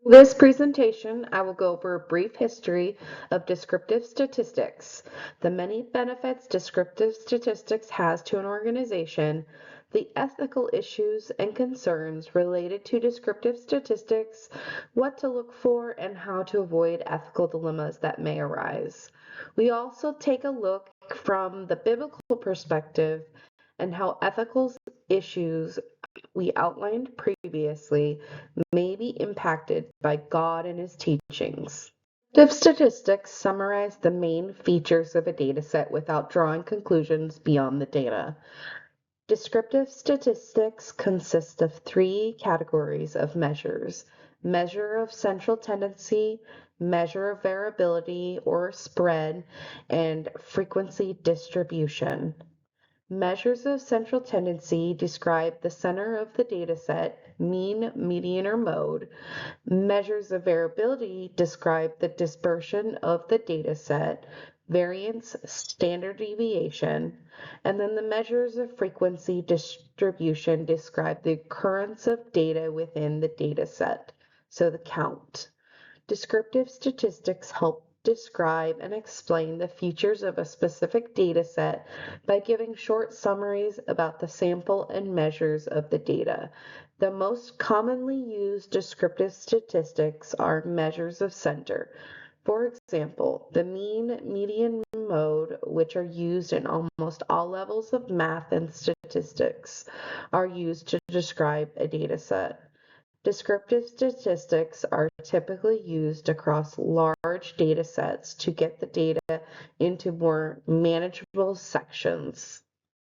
This presentation, I will go over a brief history of descriptive statistics, the many benefits descriptive statistics has to an organization, the ethical issues and concerns related to descriptive statistics, what to look for, and how to avoid ethical dilemmas that may arise. We also take a look from the biblical perspective and how ethical issues we outlined previously may be impacted by God and his teachings. Descriptive statistics summarize the main features of a dataset without drawing conclusions beyond the data. Descriptive statistics consist of three categories of measures: measure of central tendency, measure of variability or spread, and frequency distribution. Measures of central tendency describe the center of the dataset, mean, median, or mode. Measures of variability describe the dispersion of the dataset, variance, standard deviation. And then the measures of frequency distribution describe the occurrence of data within the dataset, so the count. Descriptive statistics help describe and explain the features of a specific dataset by giving short summaries about the sample and measures of the data. The most commonly used descriptive statistics are measures of center. For example, the mean, median, mode, which are used in almost all levels of math and statistics, are used to describe a dataset. Descriptive statistics are typically used across large data sets to get the data into more manageable sections.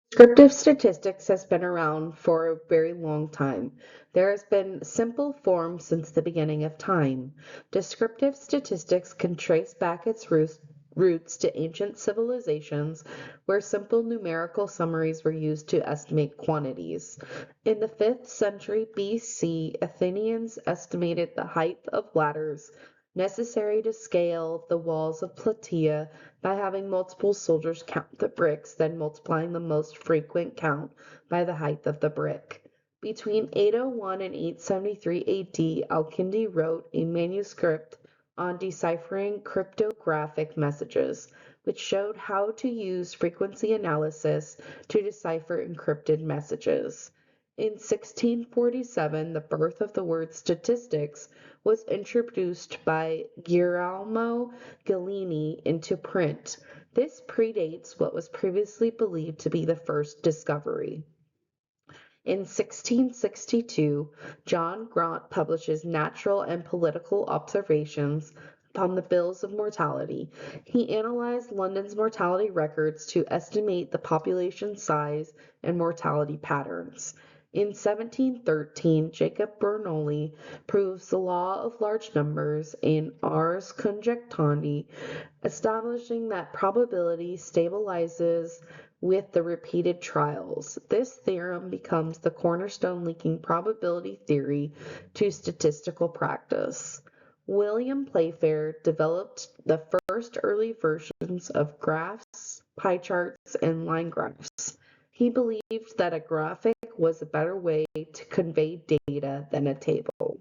Descriptive statistics has been around for a very long time. There has been simple form since the beginning of time. Descriptive statistics can trace back its roots to ancient civilizations where simple numerical summaries were used to estimate quantities. In the 5th century BC, Athenians estimated the height of ladders necessary to scale the walls of Plataea by having multiple soldiers count the bricks, then multiplying the most frequent count by the height of the brick. Between 801 and 873 AD, Al-Kindi wrote a manuscript on deciphering cryptographic messages, which showed how to use frequency analysis to decipher encrypted messages. In 1647, the birth of the word statistics was introduced by Girolamo Galini into print. This predates what was previously believed to be the first discovery. In 1662, John Grant publishes Natural and Political Observations upon the Bills of Mortality. He analyzed London's mortality records to estimate the population size and mortality patterns. In 1713, Jacob Bernoulli proves the law of large numbers in Ars Conjectandi, establishing that probability stabilizes with the repeated trials. This theorem becomes the cornerstone linking probability theory to statistical practice. William Playfair developed the first early versions of graphs, pie charts, and line graphs. He believed that a graphic was a better way to convey data than a table.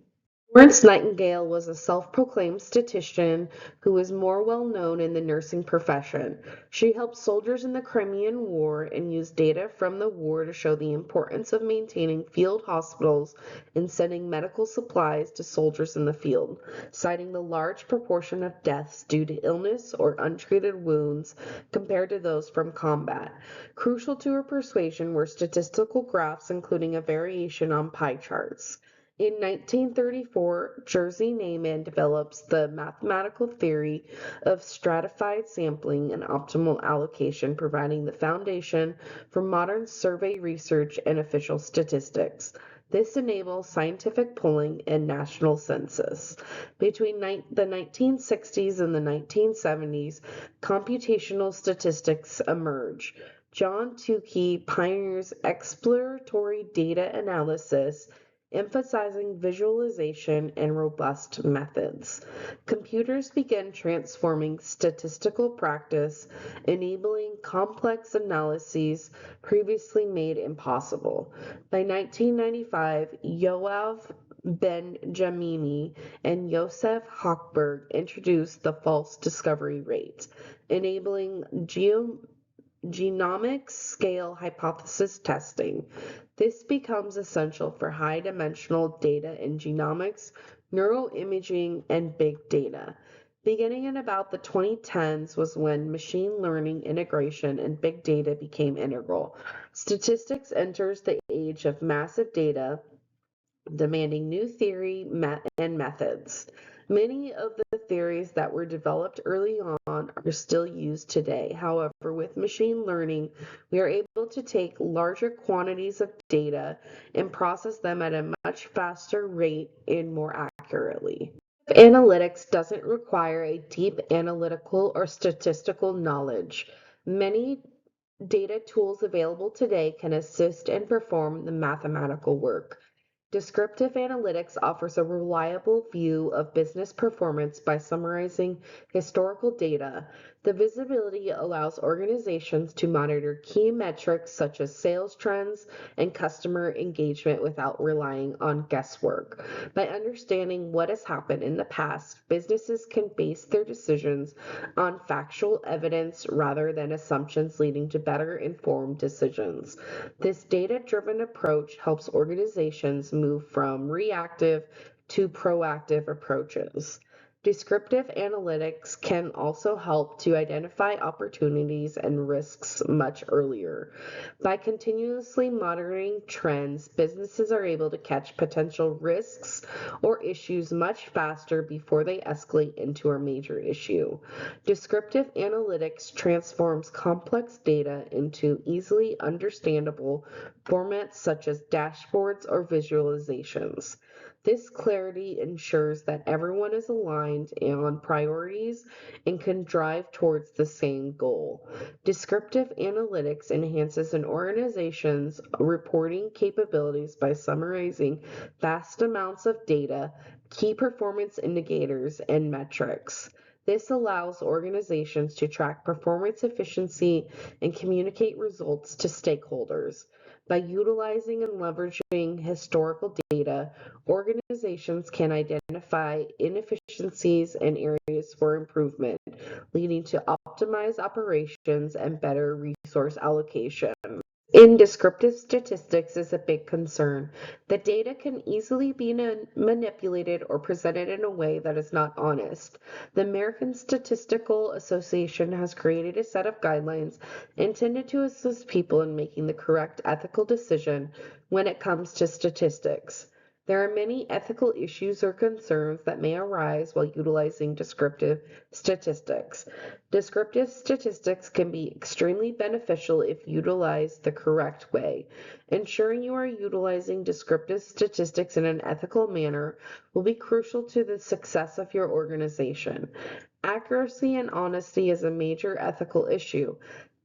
Florence Nightingale was a self-proclaimed statistician who was more well known in the nursing profession. She helped soldiers in the Crimean War and used data from the war to show the importance of maintaining field hospitals and sending medical supplies to soldiers in the field, citing the large proportion of deaths due to illness or untreated wounds compared to those from combat. Crucial to her persuasion were statistical graphs including a variation on pie charts. In 1934, Jerzy Neyman develops the mathematical theory of stratified sampling and optimal allocation, providing the foundation for modern survey research and official statistics. This enables scientific polling and national census. Between the 1960s and the 1970s, computational statistics emerge. John Tukey pioneers exploratory data analysis, emphasizing visualization and robust methods. Computers began transforming statistical practice, enabling complex analyses previously made impossible. By 1995, Yoav Benjamini and Joseph Hochberg introduced the false discovery rate, enabling genomic scale hypothesis testing. This becomes essential for high-dimensional data in genomics, neuroimaging, and big data. Beginning in about the 2010s was when machine learning integration and big data became integral. Statistics enters the age of massive data, demanding new theory and methods. Many of the theories that were developed early on are still used today. However, with machine learning, we are able to take larger quantities of data and process them at a much faster rate and more accurately. Analytics doesn't require a deep analytical or statistical knowledge. Many data tools available today can assist and perform the mathematical work. Descriptive analytics offers a reliable view of business performance by summarizing historical data. The visibility allows organizations to monitor key metrics such as sales trends and customer engagement without relying on guesswork. By understanding what has happened in the past, businesses can base their decisions on factual evidence rather than assumptions, leading to better informed decisions. This data-driven approach helps organizations move from reactive to proactive approaches. Descriptive analytics can also help to identify opportunities and risks much earlier. By continuously monitoring trends, businesses are able to catch potential risks or issues much faster before they escalate into a major issue. Descriptive analytics transforms complex data into easily understandable formats such as dashboards or visualizations. This clarity ensures that everyone is aligned on priorities and can drive towards the same goal. Descriptive analytics enhances an organization's reporting capabilities by summarizing vast amounts of data, key performance indicators, and metrics. This allows organizations to track performance efficiency and communicate results to stakeholders. By utilizing and leveraging historical data, organizations can identify inefficiencies and areas for improvement, leading to optimized operations and better resource allocation. In descriptive statistics is a big concern. The data can easily be manipulated or presented in a way that is not honest. The American Statistical Association has created a set of guidelines intended to assist people in making the correct ethical decision when it comes to statistics. There are many ethical issues or concerns that may arise while utilizing descriptive statistics. Descriptive statistics can be extremely beneficial if utilized the correct way. Ensuring you are utilizing descriptive statistics in an ethical manner will be crucial to the success of your organization. Accuracy and honesty is a major ethical issue.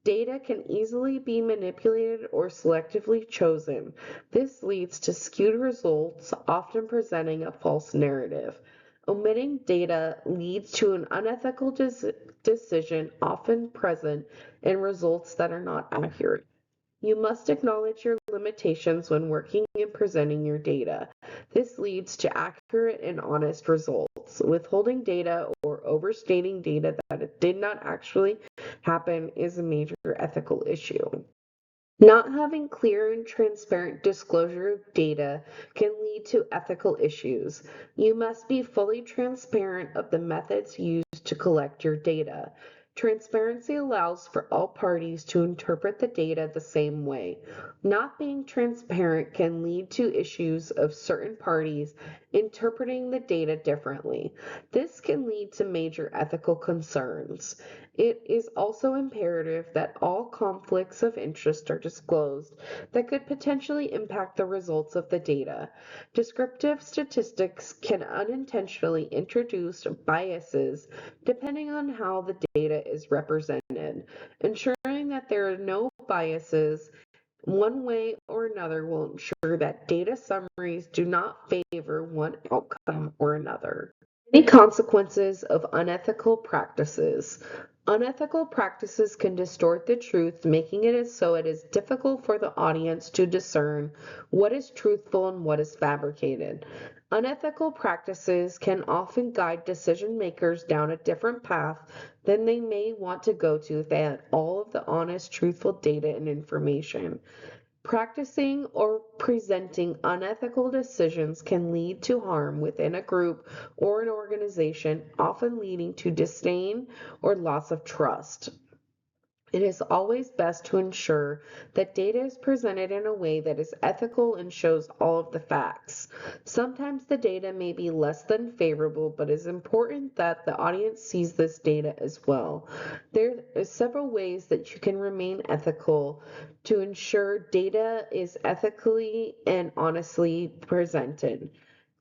Data can easily be manipulated or selectively chosen. This leads to skewed results, often presenting a false narrative. Omitting data leads to an unethical decision, often present in results that are not accurate. You must acknowledge your limitations when working and presenting your data. This leads to accurate and honest results. Withholding data or overstating data that it did not actually happen is a major ethical issue. Not having clear and transparent disclosure of data can lead to ethical issues. You must be fully transparent of the methods used to collect your data. Transparency allows for all parties to interpret the data the same way. Not being transparent can lead to issues of certain parties interpreting the data differently. This can lead to major ethical concerns. It is also imperative that all conflicts of interest are disclosed that could potentially impact the results of the data. Descriptive statistics can unintentionally introduce biases depending on how the data is represented. Ensuring that there are no biases one way or another will ensure that data summaries do not favor one outcome or another. Many consequences of unethical practices. Unethical practices can distort the truth, making it so it is difficult for the audience to discern what is truthful and what is fabricated. Unethical practices can often guide decision makers down a different path than they may want to go to if they had all of the honest, truthful data and information. Practicing or presenting unethical decisions can lead to harm within a group or an organization, often leading to disdain or loss of trust. It is always best to ensure that data is presented in a way that is ethical and shows all of the facts. Sometimes the data may be less than favorable, but it is important that the audience sees this data as well. There are several ways that you can remain ethical to ensure data is ethically and honestly presented.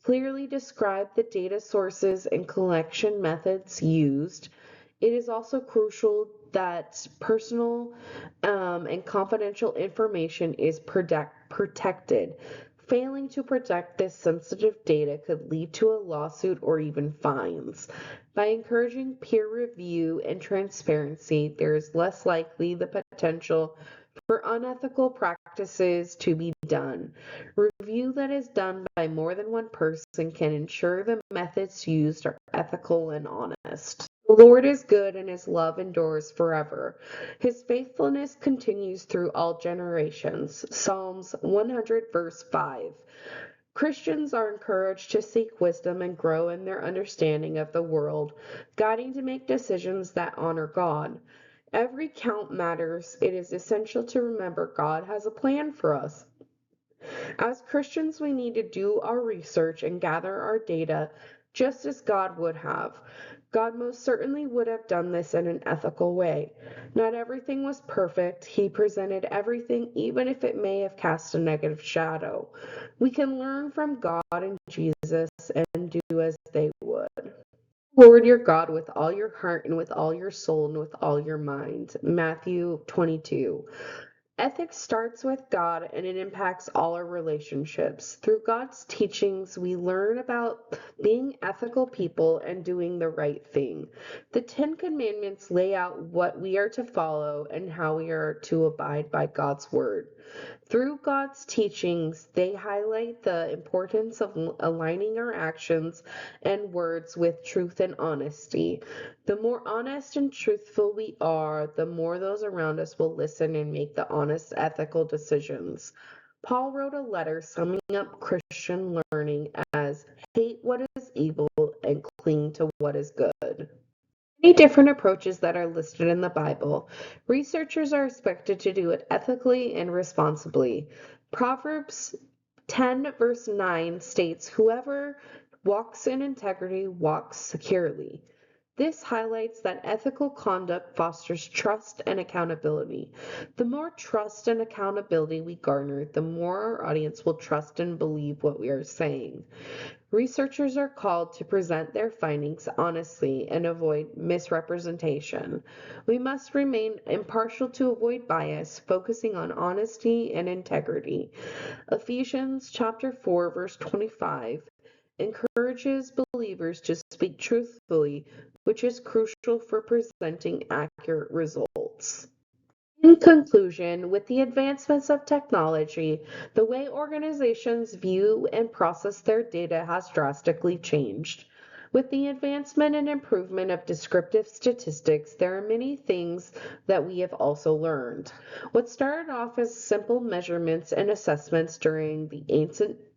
Clearly describe the data sources and collection methods used. It is also crucial that personal and confidential information is protected. Failing to protect this sensitive data could lead to a lawsuit or even fines. By encouraging peer review and transparency, there is less likely the potential for unethical practices to be done. Review that is done by more than one person can ensure the methods used are ethical and honest. The Lord is good and his love endures forever. His faithfulness continues through all generations. Psalms 100, verse 5. Christians are encouraged to seek wisdom and grow in their understanding of the world, guiding to make decisions that honor God. Every count matters. It is essential to remember God has a plan for us. As Christians, we need to do our research and gather our data just as God would have. God most certainly would have done this in an ethical way. Not everything was perfect. He presented everything, even if it may have cast a negative shadow. We can learn from God and Jesus and do as they would. Lord your God with all your heart and with all your soul and with all your mind. Matthew 22. Ethics starts with God and it impacts all our relationships. Through God's teachings, we learn about being ethical people and doing the right thing. The Ten Commandments lay out what we are to follow and how we are to abide by God's word. Through God's teachings, they highlight the importance of aligning our actions and words with truth and honesty. The more honest and truthful we are, the more those around us will listen and make the honest, ethical decisions. Paul wrote a letter summing up Christian learning as hate what is evil and cling to what is good. Many different approaches that are listed in the Bible. Researchers are expected to do it ethically and responsibly. Proverbs 10, verse 9 states, "Whoever walks in integrity walks securely." This highlights that ethical conduct fosters trust and accountability. The more trust and accountability we garner, the more our audience will trust and believe what we are saying. Researchers are called to present their findings honestly and avoid misrepresentation. We must remain impartial to avoid bias, focusing on honesty and integrity. Ephesians chapter 4 verse 25 encourages believers to speak truthfully, which is crucial for presenting accurate results. In conclusion, with the advancements of technology, the way organizations view and process their data has drastically changed. With the advancement and improvement of descriptive statistics, there are many things that we have also learned. What started off as simple measurements and assessments during the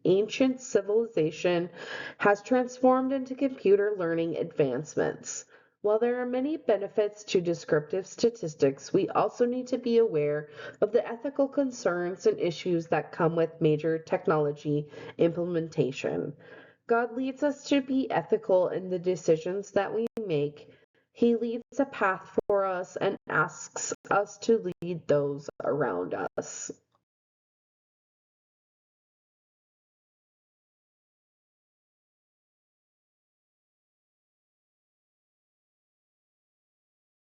ancient civilization has transformed into computer learning advancements. While there are many benefits to descriptive statistics, we also need to be aware of the ethical concerns and issues that come with major technology implementation. God leads us to be ethical in the decisions that we make. He leads a path for us and asks us to lead those around us.